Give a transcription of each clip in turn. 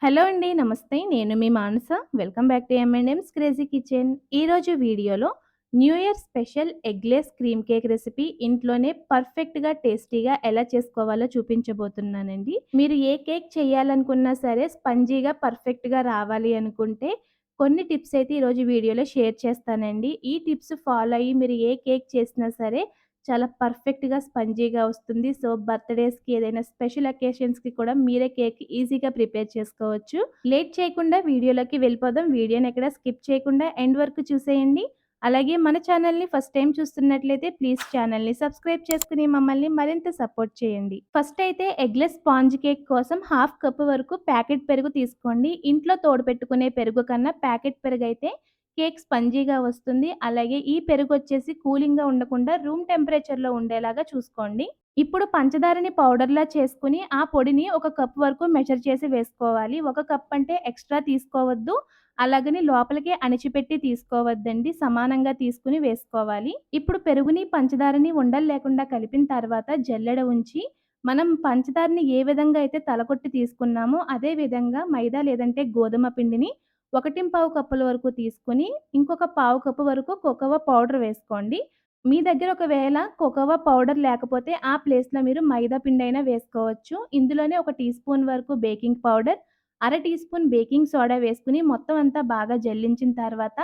Hello అండి. నమస్తే. నేను మీ Manasa. Welcome back to M and M's crazy kitchen. ఈరోజు వీడియోలో new year special eggless cream cake recipe ఇంట్లోనే పర్ఫెక్ట్‌గా, టేస్టీగా ఎలా చేసుకోవాలో చూపించబోతున్నానండి. మీరు ఏ కేక్ చేయాలనుకున్నా సరే స్పంజీగా, పర్ఫెక్ట్‌గా రావాలి అనుకుంటే కొన్ని టిప్స్ అయితే ఈరోజు వీడియోలో షేర్ చేస్తానండి. ఈ టిప్స్ ఫాలో అయ్యి మీరు ఏ కేక్ చేసినా సరే చాలా పర్ఫెక్ట్‌గా, స్పంజీగా వస్తుంది. సో, బర్త్‌డేస్‌కి ఏదైనా స్పెషల్ అకేషన్స్‌కి కూడా మీరే కేక్ ఈజీగా ప్రిపేర్ చేసుకోవచ్చు. లేట్ చేయకుండా వీడియోలోకి వెళ్ళిపోదాం. వీడియోని ఎక్కడ స్కిప్ చేయకుండా ఎండ్ వరకు చూసేయండి. అలాగే మన ఛానల్‌ని ఫస్ట్ టైమ్ చూస్తున్నట్లయితే ప్లీజ్ ఛానల్‌ని సబ్స్క్రైబ్ చేసుకొని మమ్మల్ని మరింత సపోర్ట్ చేయండి. ఫస్ట్ అయితే ఎగ్‌లెస్ స్పాంజ్ కేక్ కోసం హాఫ్ కప్ వరకు ప్యాకెట్ పెరుగు తీసుకోండి. ఇంట్లో తోడుపెట్టుకునే పెరుగు కన్నా ప్యాకెట్ పెరుగైతే కేక్ స్పంజీగా వస్తుంది. అలాగే ఈ పెరుగొచ్చేసి కూలింగ్‌గా ఉండకుండా రూమ్ టెంపరేచర్‌లో ఉండేలాగా చూసుకోండి. ఇప్పుడు పంచదారని పౌడర్‌లా చేసుకొని, ఆ పొడిని ఒక కప్ వరకు మెజర్ చేసి వేసుకోవాలి. ఒక కప్ అంటే ఎక్స్‌ట్రా తీసుకోవద్దు. అలాగని లోపలికే అణిచిపెట్టి తీసుకోవద్దండి. సమానంగా తీసుకొని వేసుకోవాలి. ఇప్పుడు పెరుగుని, పంచదారని ఉండలు లేకుండా కలిపిన తర్వాత జల్లెడ ఉంచి, మనం పంచదారని ఏ విధంగా అయితే తలకొట్టి తీసుకున్నామో, అదే విధంగా మైదా లేదంటే గోధుమ పిండిని 1 ½ కప్పుల వరకు తీసుకొని, ఇంకొక పావు కప్పు వరకు కోకోవా పౌడర్ వేసుకోండి. మీ దగ్గర ఒకవేళ కోకోవా పౌడర్ లేకపోతే ఆ ప్లేస్‌లో మీరు మైదా పిండైనా వేసుకోవచ్చు. ఇందులోనే ఒక టీ స్పూన్ వరకు బేకింగ్ పౌడర్, అర టీ స్పూన్ బేకింగ్ సోడా వేసుకొని మొత్తం అంతా బాగా జల్లించిన తర్వాత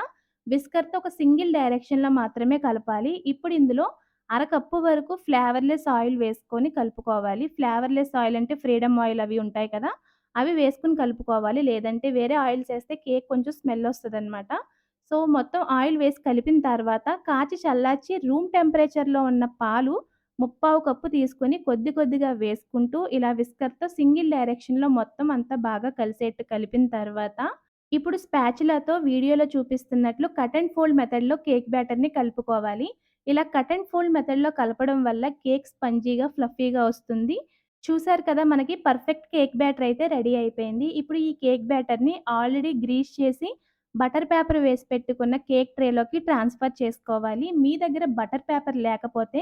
విస్కర్‌తో ఒక సింగిల్ డైరెక్షన్‌లో మాత్రమే కలపాలి. ఇప్పుడు ఇందులో అర కప్పు వరకు ఫ్లేవర్‌లెస్ ఆయిల్ వేసుకొని కలుపుకోవాలి. ఫ్లేవర్‌లెస్ ఆయిల్ అంటే ఫ్రీడమ్ ఆయిల్ అవి ఉంటాయి కదా! అవి వేసుకొని కలుపుకోవాలి. లేదంటే వేరే ఆయిల్స్ ఏస్తే కేక్ కొంచెం స్మెల్ ఒస్తదనమాట. సో, మొత్తం ఆయిల్ వేసి కలిపిన తర్వాత కాచి చల్లార్చి రూమ్ టెంపరేచర్‌లో ఉన్న పాలు ముప్పావు కప్పు తీసుకొని కొద్ది కొద్దిగా వేసుకుంటూ ఇలా విస్కర్‌తో సింగిల్ డైరెక్షన్‌లో మొత్తం అంతా బాగా కలిసేట్టు కలిపిన తర్వాత ఇప్పుడు స్పాచులాతో వీడియోలో చూపిస్తున్నట్లు కట్ అండ్ ఫోల్డ్ మెథడ్‌లో కేక్ బ్యాటర్‌ని కలుపుకోవాలి. ఇలా కట్ అండ్ ఫోల్డ్ మెథడ్‌లో కలపడం వల్ల కేక్ స్పంజీగా, ఫ్లఫీగా వస్తుంది. చూసారు కదా! మనకి పర్ఫెక్ట్ కేక్ బ్యాటర్ అయితే రెడీ అయిపోయింది. ఇప్పుడు ఈ కేక్ బ్యాటర్‌ని ఆల్రెడీ గ్రీస్ చేసి బటర్ పేపర్ వేసి పెట్టుకున్న కేక్ ట్రేలోకి ట్రాన్స్‌ఫర్ చేసుకోవాలి. మీ దగ్గర బటర్ పేపర్ లేకపోతే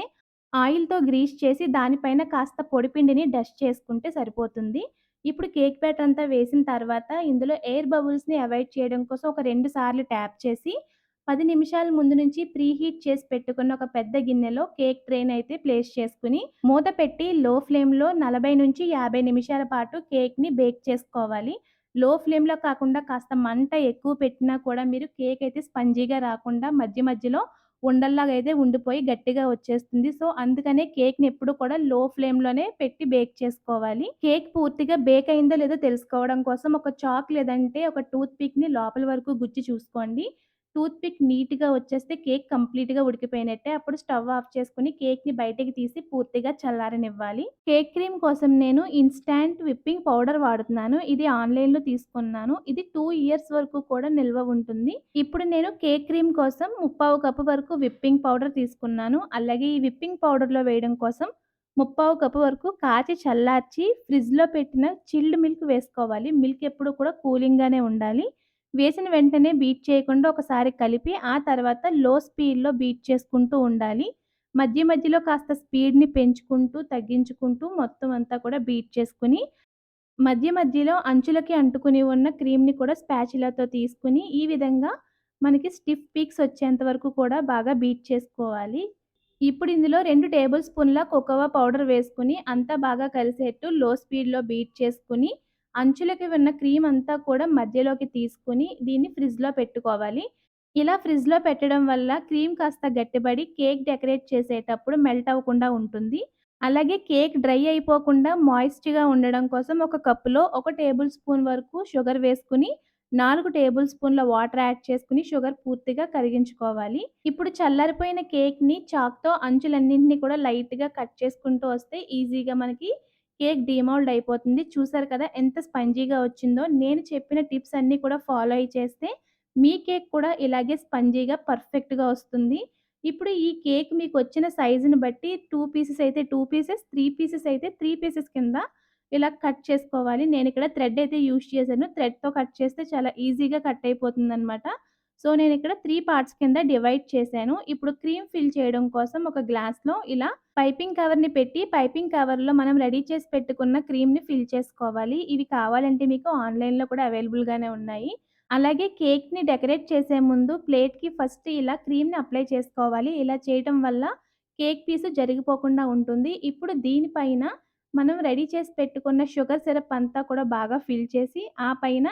ఆయిల్‌తో గ్రీస్ చేసి దానిపైన కాస్త పొడిపిండిని డస్ట్ చేసుకుంటే సరిపోతుంది. ఇప్పుడు కేక్ బ్యాటర్ అంతా వేసిన తర్వాత ఇందులో ఎయిర్ బబుల్స్‌ని అవాయిడ్ చేయడం కోసం ఒక 2 సార్లు ట్యాప్ చేసి 10 నిమిషాల ముందు నుంచి ప్రీహీట్ చేసి పెట్టుకున్న ఒక పెద్ద గిన్నెలో కేక్ ట్రేనైతే ప్లేస్ చేసుకొని, మూత పెట్టి లో ఫ్లేమ్‌లో 40-50 నిమిషాల పాటు కేక్‌ని బేక్ చేసుకోవాలి. లో ఫ్లేమ్‌లో కాకుండా కాస్త మంట ఎక్కువ పెట్టినా కూడా మీరు కేక్ అయితే స్పంజీగా రాకుండా మధ్య మధ్యలో ఉండల్లాగా అయితే ఉండిపోయి గట్టిగా వచ్చేస్తుంది. సో, అందుకనే కేక్‌ని ఎప్పుడు కూడా లో ఫ్లేమ్‌లోనే పెట్టి బేక్ చేసుకోవాలి. కేక్ పూర్తిగా బేక్ అయిందో లేదో తెలుసుకోవడం కోసం ఒక చాక్ లేదంటే ఒక టూత్ పిక్‌ని లోపల వరకు గుచ్చి చూసుకోండి. టూత్ పిక్ నీట్‌గా వచ్చేస్తే కేక్ కంప్లీట్‌గా ఉడికిపోయినట్టే. అప్పుడు స్టవ్ ఆఫ్ చేసుకొని కేక్‌ని బయటకి తీసి పూర్తిగా చల్లారనివ్వాలి. కేక్ క్రీమ్ కోసం నేను ఇన్‌స్టాంట్ విప్పింగ్ పౌడర్ వాడుతున్నాను. ఇది ఆన్‌లైన్‌లో తీసుకున్నాను. ఇది 2 ఇయర్స్ వరకు కూడా నిల్వ ఉంటుంది. ఇప్పుడు నేను కేక్ క్రీమ్ కోసం ముప్పావు కప్పు వరకు విప్పింగ్ పౌడర్ తీసుకున్నాను. అలాగే ఈ విప్పింగ్ పౌడర్‌లో వేయడం కోసం ముప్పావు కప్పు వరకు కాచి చల్లార్చి ఫ్రిడ్జ్‌లో పెట్టిన చిల్డ్ మిల్క్ వేసుకోవాలి. మిల్క్ ఎప్పుడు కూడా కూలింగ్‌గానే ఉండాలి. వేసిన వెంటనే బీట్ చేయకుండా ఒకసారి కలిపి, ఆ తర్వాత లో స్పీడ్‌లో బీట్ చేసుకుంటూ ఉండాలి. మధ్య మధ్యలో కాస్త స్పీడ్‌ని పెంచుకుంటూ, తగ్గించుకుంటూ మొత్తం అంతా కూడా బీట్ చేసుకొని, మధ్య మధ్యలో అంచులకి అంటుకుని ఉన్న క్రీమ్‌ని కూడా స్పాచులాతో తీసుకొని, ఈ విధంగా మనకి స్టిఫ్ పీక్స్ వచ్చేంత వరకు కూడా బాగా బీట్ చేసుకోవాలి. ఇప్పుడు ఇందులో 2 టేబుల్ స్పూన్ల కోకోవా పౌడర్ వేసుకొని, అంతా బాగా కలిసేట్టు లో స్పీడ్‌లో బీట్ చేసుకొని, అంచులకి ఉన్న క్రీమ్ అంతా కూడా మధ్యలోకి తీసుకొని, దీన్ని ఫ్రిడ్జ్‌లో పెట్టుకోవాలి. ఇలా ఫ్రిడ్జ్‌లో పెట్టడం వల్ల క్రీమ్ కాస్త గట్టిబడి కేక్ డెకరేట్ చేసేటప్పుడు మెల్ట్ అవ్వకుండా ఉంటుంది. అలాగే కేక్ డ్రై అయిపోకుండా మాయిస్ట్‌గా ఉండడం కోసం ఒక కప్పులో ఒక టేబుల్ స్పూన్ వరకు షుగర్ వేసుకొని, 4 టేబుల్ స్పూన్ల వాటర్ యాడ్ చేసుకొని షుగర్ పూర్తిగా కరిగించుకోవాలి. ఇప్పుడు చల్లారిపోయిన కేక్‌ని చాక్‌తో అంచులన్నింటిని కూడా లైట్‌గా కట్ చేసుకుంటూ వస్తే ఈజీగా మనకి కేక్ డీమౌల్డ్ అయిపోతుంది. చూసారు కదా! ఎంత స్పంజీగా వచ్చిందో. నేను చెప్పిన టిప్స్ అన్నీ కూడా ఫాలో అయ్యి చేస్తే మీ కేక్ కూడా ఇలాగే స్పంజీగా పర్ఫెక్ట్‌గా వస్తుంది. ఇప్పుడు ఈ కేక్ మీకొచ్చిన సైజుని బట్టి 2 పీసెస్ అయితే 2 పీసెస్, 3 పీసెస్ అయితే 3 పీసెస్ కింద ఇలా కట్ చేసుకోవాలి. నేనిక్కడ థ్రెడ్ అయితే యూజ్ చేశాను. థ్రెడ్‌తో కట్ చేస్తే చాలా ఈజీగా కట్ అయిపోతుందనమాట. సో, నేనిక్కడ 3 పార్ట్స్ కింద డివైడ్ చేశాను. ఇప్పుడు క్రీమ్ ఫిల్ చేయడం కోసం ఒక గ్లాస్‌లో ఇలా పైపింగ్ కవర్‌ని పెట్టి, పైపింగ్ కవర్‌లో మనం రెడీ చేసి పెట్టుకున్న క్రీమ్‌ని ఫిల్ చేసుకోవాలి. ఇవి కావాలంటే మీకు ఆన్‌లైన్‌లో కూడా అవైలబుల్‌గానే ఉన్నాయి. అలాగే కేక్‌ని డెకరేట్ చేసే ముందు ప్లేట్‌కి ఫస్ట్ ఇలా క్రీమ్‌ని అప్లై చేసుకోవాలి. ఇలా చేయటం వల్ల కేక్ పీసు జరిగిపోకుండా ఉంటుంది. ఇప్పుడు దీనిపైన మనం రెడీ చేసి పెట్టుకున్న షుగర్ సిరప్ అంతా కూడా బాగా ఫిల్ చేసి, ఆ పైన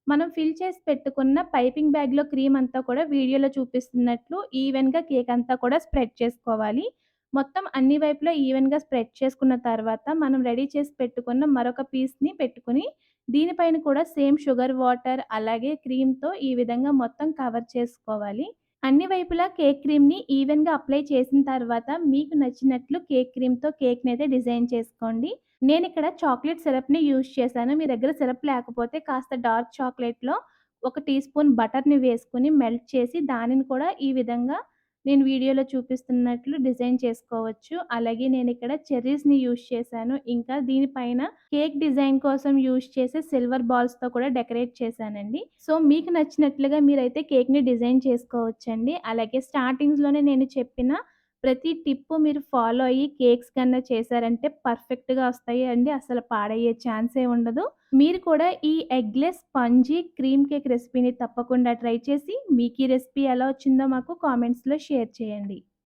మనం ఫిల్ చేసి పెట్టుకున్న పైపింగ్ బ్యాగ్‌లో క్రీమ్ అంతా కూడా వీడియోలో చూపిస్తున్నట్లు ఈవెన్‌గా కేక్ అంతా కూడా స్ప్రెడ్ చేసుకోవాలి. మొత్తం అన్ని వైపులా ఈవెన్‌గా స్ప్రెడ్ చేసుకున్న తర్వాత, మనం రెడీ చేసి పెట్టుకున్న మరొక పీస్‌ని పెట్టుకొని, దీనిపైన కూడా సేమ్ షుగర్ వాటర్ అలాగే క్రీమ్‌తో ఈ విధంగా మొత్తం కవర్ చేసుకోవాలి. అన్ని వైపులా కేక్ క్రీమ్‌ని ఈవెన్‌గా అప్లై చేసిన తర్వాత, మీకు నచ్చినట్లు కేక్ క్రీమ్‌తో కేక్‌నైతే డిజైన్ చేసుకోండి. నేనిక్కడ చాక్లేట్ సిరప్‌ని యూజ్ చేశాను. మీ దగ్గర సిరప్ లేకపోతే కాస్త డార్క్ చాక్లేట్‌లో ఒక టీ స్పూన్ బటర్‌ని వేసుకొని మెల్ట్ చేసి, దానిని కూడా ఈ విధంగా నేను వీడియోలో చూపిస్తున్నట్లు డిజైన్ చేసుకోవచ్చు. అలాగే నేనిక్కడ చెర్రీస్‌ని యూజ్ చేశాను. ఇంకా దీనిపైన కేక్ డిజైన్ కోసం యూజ్ చేసే సిల్వర్ బాల్స్‌తో కూడా డెకరేట్ చేశానండి. సో, మీకు నచ్చినట్లుగా మీరైతే కేక్‌ని డిజైన్ చేసుకోవచ్చండి. అలాగే స్టార్టింగ్స్‌లోనే నేను చెప్పిన ప్రతి టిప్పు మీరు ఫాలో అయ్యి కేక్స్ కన్నా చేశారంటే పర్ఫెక్ట్‌గా వస్తాయండి. అసలు పాడయ్యే ఛాన్సే ఉండదు. మీరు కూడా ఈ ఎగ్‌లెస్ స్పాంజీ క్రీమ్ కేక్ రెసిపీని తప్పకుండా ట్రై చేసి, మీకీ రెసిపీ ఎలా వచ్చిందో మాకు కామెంట్స్‌లో షేర్ చేయండి.